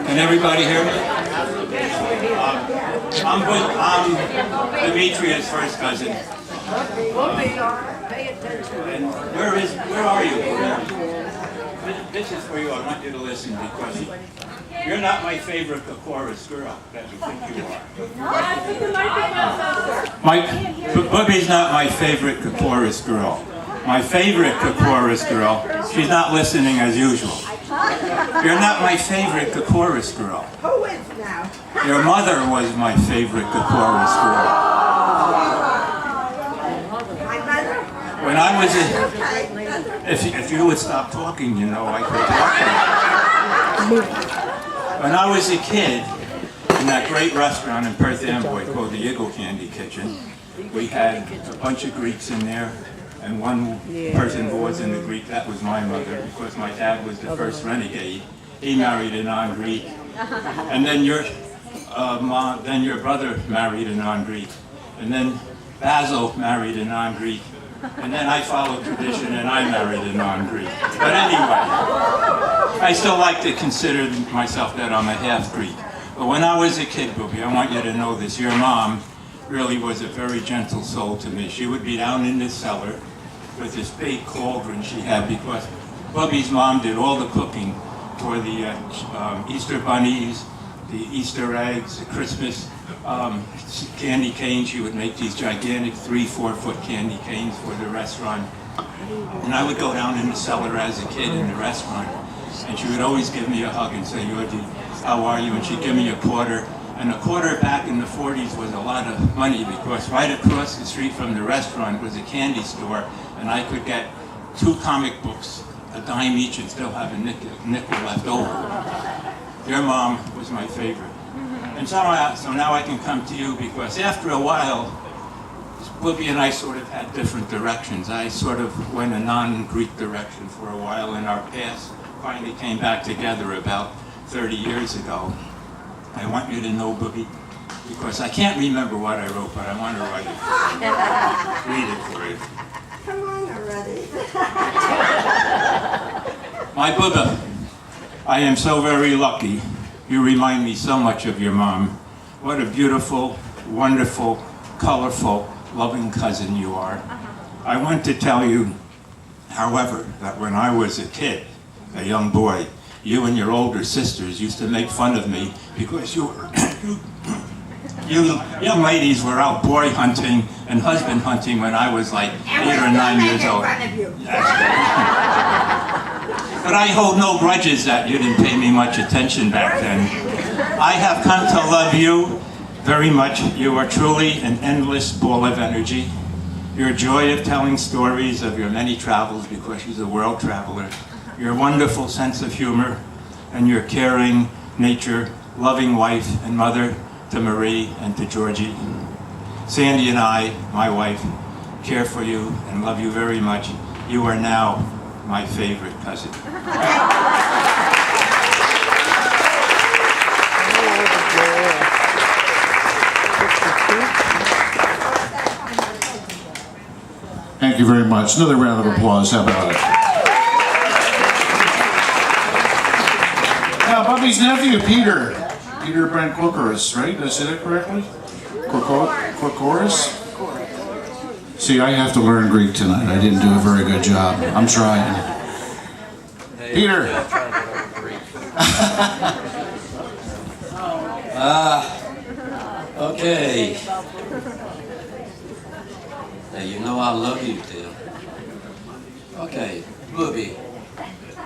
Can everybody hear me? I'm Demetria's first cousin. And where are you? This is for you. I want you to listen because you're not my favorite chorus girl that you think you are. Bubby's not my favorite chorus girl. My favorite chorus girl, she's not listening as usual. You're not my favorite chorus girl. Who is now? Your mother was my favorite chorus girl. My mother? When I was if you would stop talking, you know, I could talk. When I was a kid, in that great restaurant in Perth Amboy called the Eagle Candy Kitchen, we had a bunch of Greeks in there. And one person who was in the Greek, that was my mother, because my dad was the first renegade. He married a non-Greek. And then your brother married a non-Greek. And then Basil married a non-Greek. And then I followed tradition and I married a non-Greek. But anyway, I still like to consider myself that I'm a half-Greek. But when I was a kid, Bubby, I want you to know this, your mom really was a very gentle soul to me. She would be down in the cellar with this big cauldron she had because Bubby's mom did all the cooking for the Easter bunnies, the Easter eggs, the Christmas candy canes. She would make these gigantic 3-4 foot candy canes for the restaurant. And I would go down in the cellar as a kid in the restaurant and she would always give me a hug and say, "Yordi, how are you?" And she'd give me a quarter. And a quarter back in the 40s was a lot of money because right across the street from the restaurant was a candy store and I could get 2 comic books, a dime each, and still have a nickel left over. Your mom was my favorite. And so now I can come to you because after a while, Bubby and I sort of had different directions. I sort of went a non-Greek direction for a while and our paths finally came back together about 30 years ago. I want you to know, Bubby, because I can't remember what I wrote, but I want to write it. Read it for you. Come on already. My Bubba, I am so very lucky. You remind me so much of your mom. What a beautiful, wonderful, colorful, loving cousin you are. I want to tell you, however, that when I was a kid, a young boy, you and your older sisters used to make fun of me because you young ladies were out boy hunting and husband hunting when I was like 8 or 9 years old. But I hold no grudges that you didn't pay me much attention back then. I have come to love you very much. You are truly an endless ball of energy. Your joy of telling stories of your many travels because she's a world traveler. Your wonderful sense of humor and your caring nature, loving wife and mother to Marie and to Georgie. Sandy and I, my wife, care for you and love you very much. You are now my favorite cousin. Thank you very much. Another round of applause. How about it? Now, Bubby's nephew, Peter Brent Kokoris, right? Did I say that correctly? Kokoris? See, I have to learn Greek tonight. I didn't do a very good job. I'm trying. Peter. Okay. Now, you know I love you, Tim. Okay, Bubby,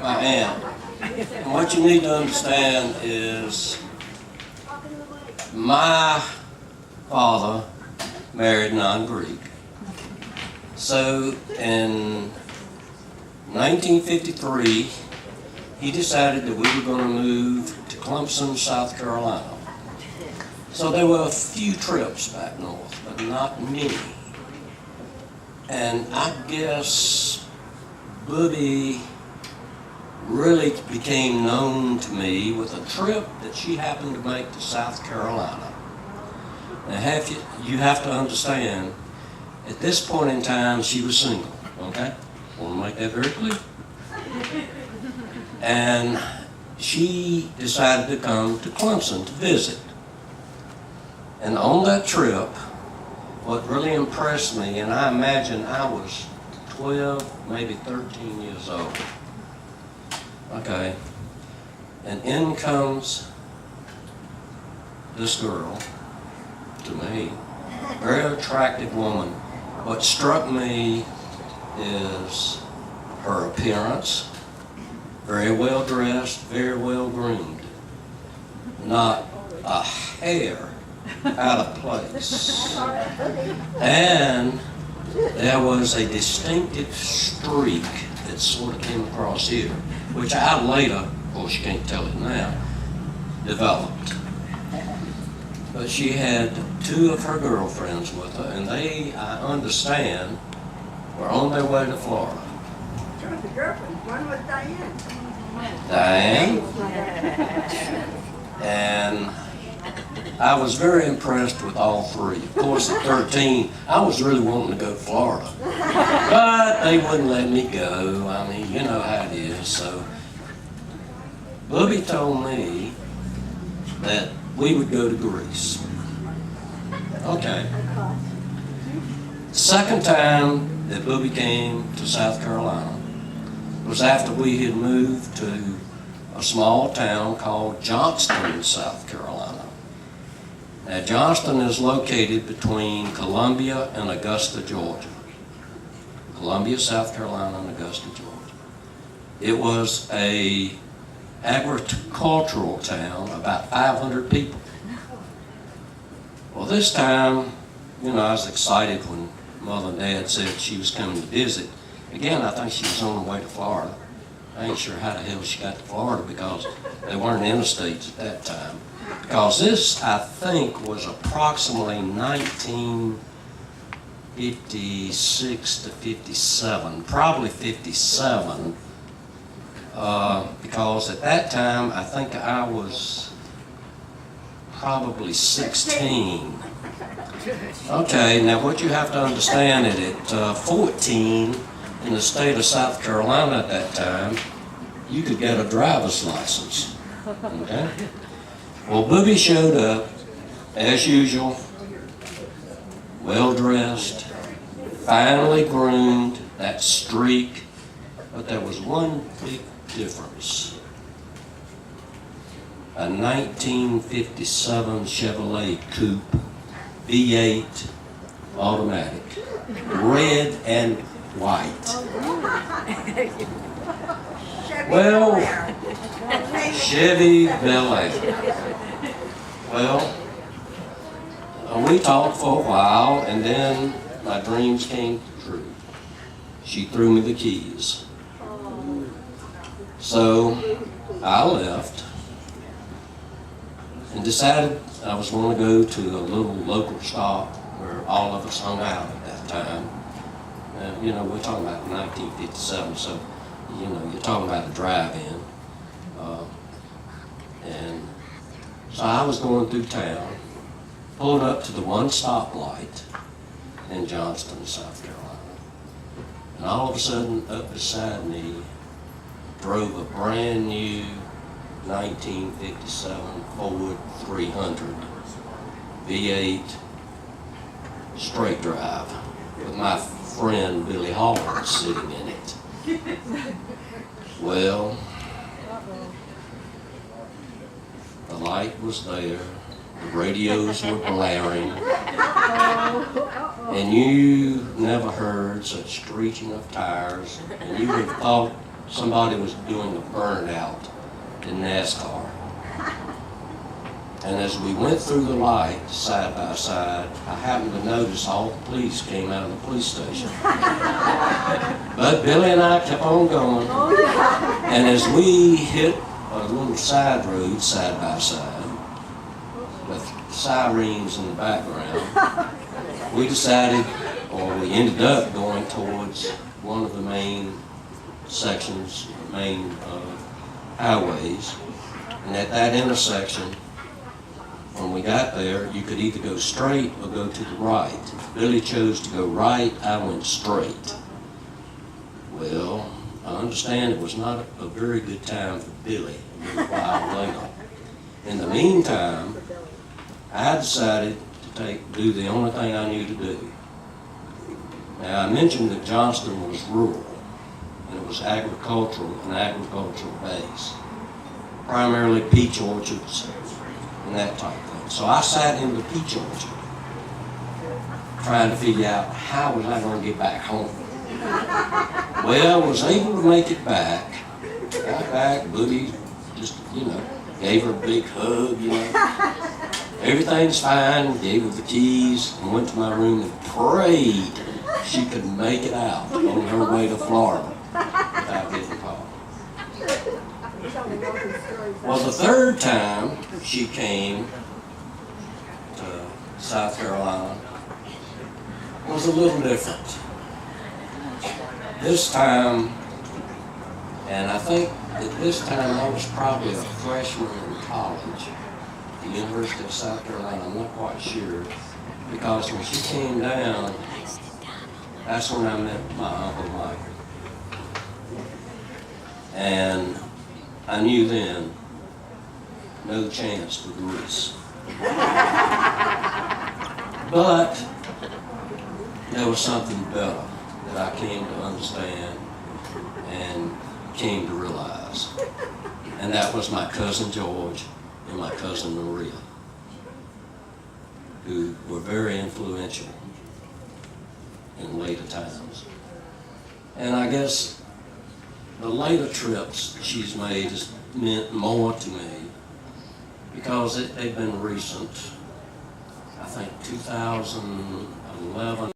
my aunt. And what you need to understand is my father married non-Greek. So in 1953, he decided that we were going to move to Clemson, South Carolina. So there were a few trips back north, but not many. And I guess Bubby really became known to me with a trip that she happened to make to South Carolina. Now you have to understand, at this point in time, she was single, okay? I want to make that very clear. And she decided to come to Clemson to visit. And on that trip, what really impressed me, and I imagine I was 12, maybe 13 years old. Okay. And in comes this girl to me, very attractive woman. What struck me is her appearance, very well dressed, very well groomed, not a hair out of place. And there was a distinctive streak that sort of came across here, which I later, of course you can't tell it now, developed. But she had two of her girlfriends with her, and they, I understand, were on their way to Florida. Two of the girlfriends. One was Diane. Diane, and I was very impressed with all three. Of course, at 13, I was really wanting to go to Florida, but they wouldn't let me go. I mean, you know how it is. So, Bubby told me that we would go to Greece. Okay. Second time that Bubby came to South Carolina was after we had moved to a small town called Johnston, South Carolina. Now, Johnston is located between Columbia and Augusta, Georgia. Columbia, South Carolina, and Augusta, Georgia. It was a agricultural town, about 500 people. Well, this time, you know, I was excited when Mother and Dad said she was coming to visit. Again, I think she was on her way to Florida. I ain't sure how the hell she got to Florida because they weren't interstates at that time. Because this, I think, was approximately 1956 to 57, probably 57, because at that time, I think I was probably 16. Okay, now what you have to understand is at 14, in the state of South Carolina at that time, you could get a driver's license. Okay? Well, Bubby showed up, as usual, well-dressed, finely groomed, that streak, but there was one big difference. A 1957 Chevrolet Coupe V8 automatic, red and white. Well, Chevy Bel Air. Well, we talked for a while, and then my dreams came true. She threw me the keys. So I left and decided I was going to go to a little local stop where all of us hung out at that time. You know, we're talking about 1957, so, you know, you're talking about a drive-in. And so I was going through town, pulled up to the one stoplight in Johnston, South Carolina. And all of a sudden, up beside me, drove a brand new 1957 Ford 300 V8 straight drive with my friend Billy Hall sitting in it. Well, the light was there, the radios were blaring, and you never heard such screeching of tires, and you would have thought somebody was doing a burnout in NASCAR. And as we went through the light, side by side, I happened to notice all the police came out of the police station. But Billy and I kept on going. And as we hit a little side road, side by side, with sirens in the background, we decided, or we ended up going towards one of the main sections, main highways. And at that intersection, when we got there, you could either go straight or go to the right. Billy chose to go right, I went straight. Well, I understand it was not a very good time for Billy. a little while later. In the meantime, I decided to do the only thing I knew to do. Now, I mentioned that Johnston was rural, and it was agricultural based, primarily peach orchards and that type of thing. So I sat in the peach orchard, trying to figure out how was I going to get back home. Well, was able to make it back. Got back, Bubby just, gave her a big hug, Everything's fine, gave her the keys, and went to my room and prayed she could make it out on her way to Florida without getting caught. Well, the third time she came to South Carolina was a little different. This time, and I think at this time I was probably a freshman in college at the University of South Carolina. I'm not quite sure, because when she came down, that's when I met my Uncle Mike. And I knew then, no chance for Greece. But there was something better that I came to understand and came to realize. And that was my cousin George and my cousin Maria, who were very influential in later times. And I guess the later trips she's made has meant more to me because they've been recent. I think 2011